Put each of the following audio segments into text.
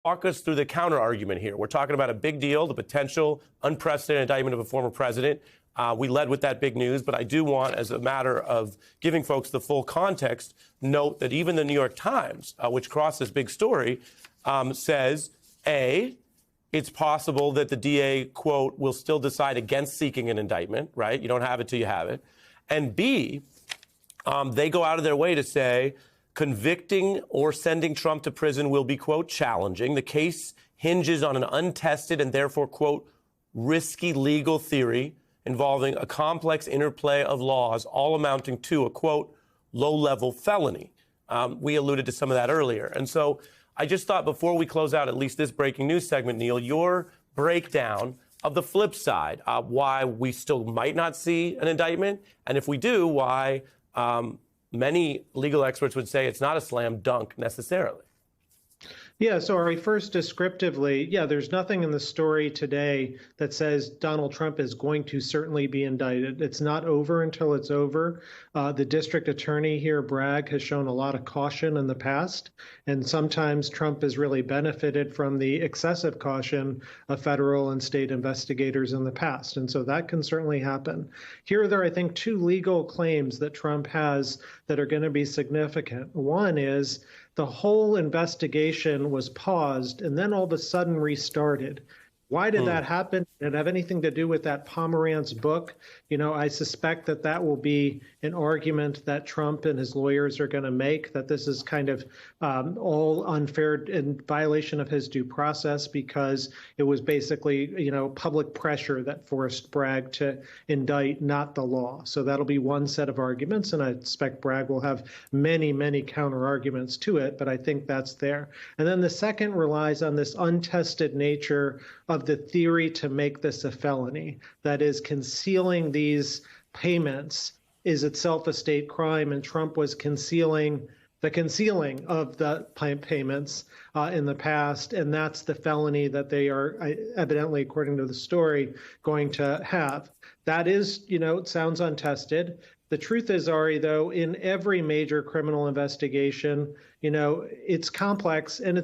walk us through the counter argument here. We're talking about a big deal, the potential unprecedented indictment of a former president. We led with that big news, but I do want, as a matter of giving folks the full context, note that even the New York Times, which crossed this big story, says, A, it's possible that the DA, quote, will still decide against seeking an indictment, right? You don't have it till you have it. And B, they go out of their way to say convicting or sending Trump to prison will be, quote, challenging. The case hinges on an untested and therefore, quote, risky legal theory involving a complex interplay of laws, all amounting to a, quote, low-level felony. We alluded to some of that earlier. And so I just thought before we close out at least this breaking news segment, Neil, your breakdown of the flip side, why we still might not see an indictment, and if we do, why many legal experts would say it's not a slam dunk necessarily. Yeah, so Ari, first descriptively, there's nothing in the story today that says Donald Trump is going to certainly be indicted. It's not over until it's over. The district attorney here, Bragg, has shown a lot of caution in the past, and sometimes Trump has really benefited from the excessive caution of federal and state investigators in the past, and so that can certainly happen. Here, there are, I think, two legal claims that Trump has that are going to be significant. One is the whole investigation was paused and then all of a sudden restarted. Why did that happen? Did it have anything to do with that Pomerantz book? You know, I suspect that that will be an argument that Trump and his lawyers are going to make, that this is kind of all unfair in violation of his due process because it was basically, you know, public pressure that forced Bragg to indict, not the law. So that'll be one set of arguments, and I expect Bragg will have many, many counter arguments to it, but I think that's there. And then the second relies on this untested nature of the theory to make this a felony. That is, concealing these payments is itself a state crime, and Trump was concealing the concealing of the payments in the past, and that's the felony that they are evidently, according to the story, going to have. That is, you know, it sounds untested. The truth is, Ari, though, in every major criminal investigation, you know, it's complex and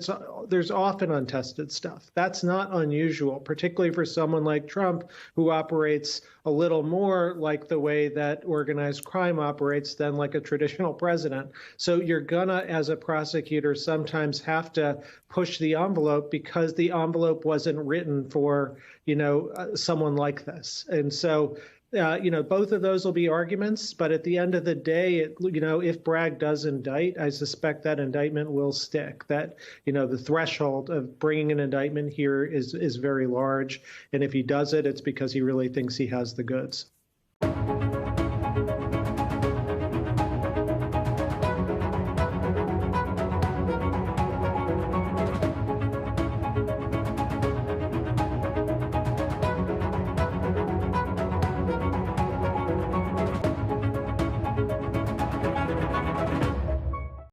there's often untested stuff. That's not unusual, particularly for someone like Trump, who operates a little more like the way that organized crime operates than like a traditional president. So you're gonna, as a prosecutor, sometimes have to push the envelope because the envelope wasn't written for, you know, someone like this. And so you know, both of those will be arguments, but at the end of the day, you know, if Bragg does indict, I suspect that indictment will stick. That, you know, the threshold of bringing an indictment here is very large, and if he does it, it's because he really thinks he has the goods.